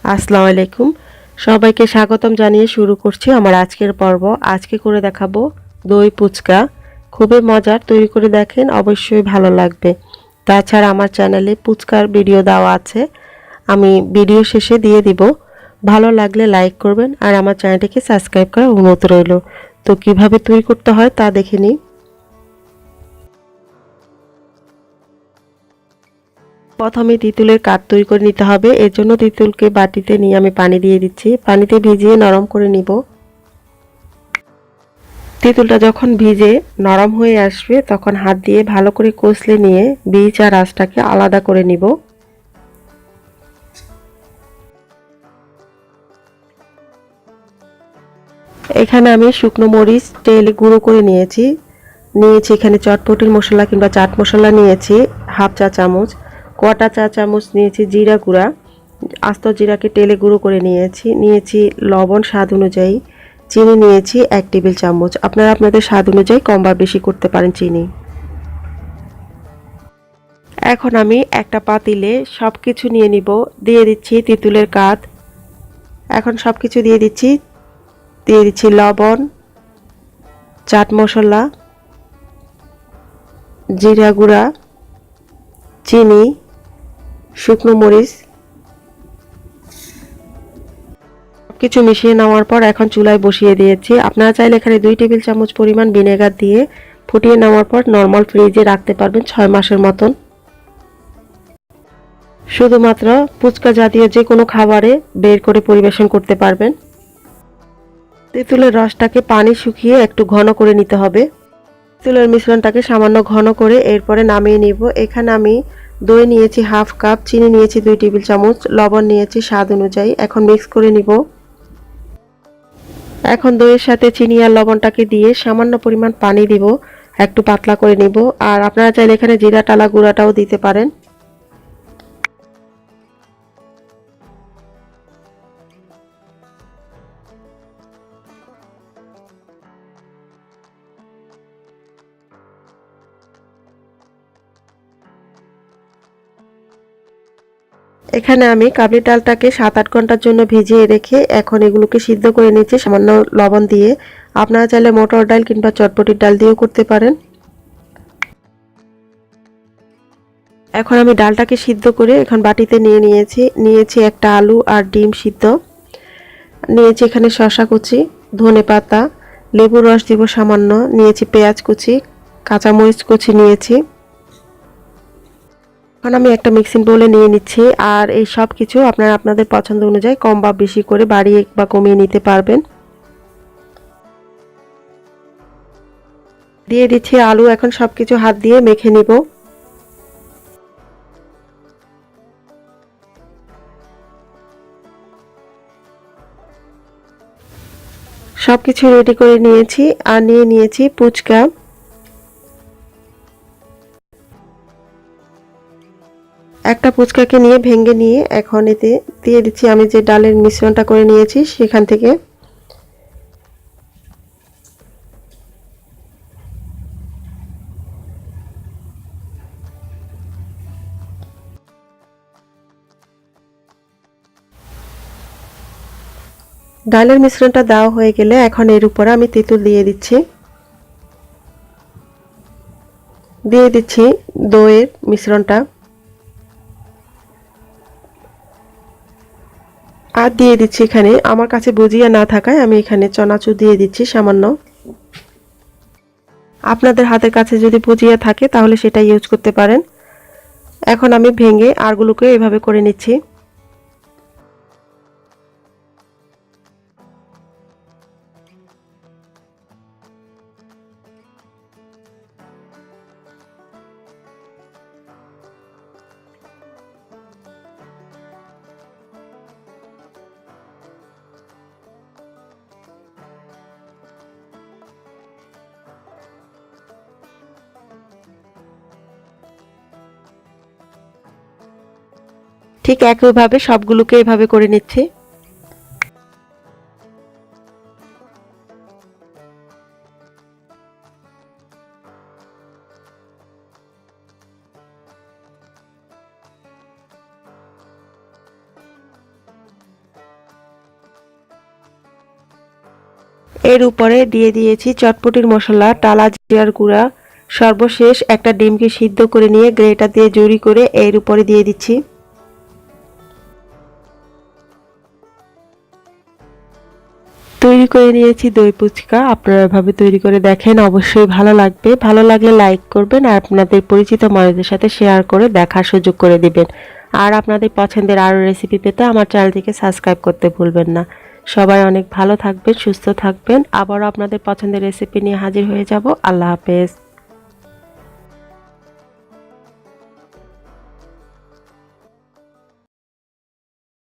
আসসালামু আলাইকুম। সবাইকে স্বাগতম জানিয়ে শুরু করছি আমার আজকের পর্ব। আজকে করে দেখাবো দই ফুচকা। খুবই মজার, তৈরি করে দেখেন, অবশ্যই ভালো লাগবে। তাছাড়া আমার চ্যানেলে ফুচকার ভিডিও দেওয়া আছে, আমি ভিডিও শেষে দিয়ে দিব। ভালো লাগলে লাইক করবেন আর আমার চ্যানেলটিকে সাবস্ক্রাইব করার অনুরোধ রইল। তো কিভাবে তৈরি করতে হয় তা দেখে নিই। প্রথমে তেঁতুলের কাঠ তৈরি করে নিতে হবে। এর জন্য তেঁতুলকে বাটিতে নিয়ে আমি পানি দিয়ে দিচ্ছি। পানিতে ভিজিয়ে নরম করে নিব। তেঁতুলটা যখন ভিজে নরম হয়ে আসবে তখন হাত দিয়ে ভালো করে কষলে নিয়ে বীজ আর আঁশটাকে আলাদা করে নিব। এখানে আমি শুকনো মরিচ তেলে গুঁড়ো করে নিয়েছি। এখানে চটপটির মশলা কিংবা চাট মশলা নিয়েছি হাফ চা চামচ, কোয়াটা চা চামচ নিয়েছি জিরা গুঁড়া, আস্ত জিরাকে তেলে গুঁড়ো করে নিয়েছি লবণ স্বাদ অনুযায়ী, চিনি নিয়েছি 1 টেবিল চামচ। আপনারা আপনাদের স্বাদ অনুযায়ী কম বা বেশি করতে পারেন চিনি। এখন আমি একটা পাতিলে সবকিছু নিয়ে নিব। দিয়ে দিচ্ছি তেঁতুলের কাঠ। এখন সবকিছু দিয়ে দিচ্ছি লবণ, চাট মশলা, জিরা গুঁড়া, চিনি, শুকনো মরিচ। সবকিছু মিশিয়ে নেওয়ার পর এখন চুলায় বসিয়ে দিয়েছি। আপনারা চাইলে এখানে 2 টেবিল চামচ পরিমাণ ভিনেগার দিয়ে ফুটিয়ে নেওয়ার পর নরমাল ফ্রিজে রাখতে পারবেন 6 মাসের মতন। শুধুমাত্র ফুচকা জাতীয় যে কোনো খাবারে বের করে পরিবেশন করতে পারবেন। তেঁতুলের রসটাকে পানি শুকিয়ে একটু ঘন করে নিতে হবে। তেঁতুলের মিশ্রণটাকে সামান্য ঘন করে এরপরে নামিয়ে নিব। এখানে আমি দই নিয়েছি হাফ কাপ, চিনি নিয়েছি 2 টেবিল চামচ, লবণ নিয়েছি স্বাদ অনুযায়ী। এখন মিক্স করে নিব। এখন দইয়ের সাথে চিনি আর লবণটাকে দিয়ে সামান্য পরিমাণ পানি দিব, একটু পাতলা করে নিব। আর আপনারা চাইলে এখানে জিরা টালা গুঁড়াটাও দিতে পারেন। এখানে আমি কাবলি ডালটাকে 7-8 ঘন্টার জন্য ভিজিয়ে রেখে এখন এগুলোকে সিদ্ধ করে নিচ্ছি সামান্য লবণ দিয়ে। আপনারা চাইলে মটর ডাল কিংবা চটপটির ডাল দিয়েও করতে পারেন। এখন আমি ডালটাকে সিদ্ধ করে এখন বাটিতে নিয়েছি একটা আলু আর ডিম সিদ্ধ, নিয়েছি এখানে শসা কুচি, ধনেপাতা, লেবুর রস দিব সামান্য, নিয়েছি পেঁয়াজ কুচি, কাঁচামরিচ কুচি নিয়েছি। এখন আমি একটা মিক্সিং বোলে নিয়ে নিচ্ছি আর এই সব কিছু আপনারা আপনাদের পছন্দ অনুযায়ী কম বা বেশি করে বাড়িয়ে বা কমিয়ে নিতে পারবেন। দিয়ে দিচ্ছি আলু। এখন সবকিছু হাত দিয়ে মেখে নিব। সবকিছু রেডি করে নিয়েছি আর নিয়েছি ফুচকা। একটা ফুচকাকে নিয়ে ভেঙে নিয়ে এখন এতে দিয়ে দিচ্ছি আমি যে ডালের মিশ্রণটা করে নিয়েছি সেখান থেকে। ডালের মিশ্রণটা দেওয়া হয়ে গেলে এখন এর উপরে আমি তেঁতুল দিয়ে দিচ্ছি দইয়ের মিশ্রণটা আর দিয়ে দিচ্ছি এখানে আমার কাছে ভুজিয়া না থাকায় আমি এখানে চানাচুর দিয়ে দিচ্ছি সামান্য। আপনাদের হাতের কাছে যদি ভুজিয়া থাকে তাহলে সেটা ইউজ করতে পারেন। এখন আমি ভেঙে আরগুলোকে এভাবে করে নিচ্ছি। ঠিক একইভাবে সবগুলোকে এভাবে করে নিচ্ছি। এর উপরে দিয়ে দিয়েছি চটপটির মশলা, টালা জিরার গুঁড়া। সর্বশেষ একটা ডিমকে সিদ্ধ করে নিয়ে গ্রেটার দিয়ে জড়ি করে এর উপরে দিয়ে দিচ্ছি। তৈরি করে নিয়েছি দই ফুচকা। আপনারা এভাবে তৈরি করে দেখেন, অবশ্যই ভালো লাগবে। ভালো লাগলে লাইক করবেন আর আপনাদের পরিচিত মানুষদের সাথে শেয়ার করে দেখার সুযোগ করে দিবেন। আর আপনাদের পছন্দের আরও রেসিপি পেতে আমার চ্যানেলটিকে সাবস্ক্রাইব করতে ভুলবেন না। সবাই অনেক ভালো থাকবেন, সুস্থ থাকবেন। আবারও আপনাদের পছন্দের রেসিপি নিয়ে হাজির হয়ে যাব। আল্লাহ হাফেজ।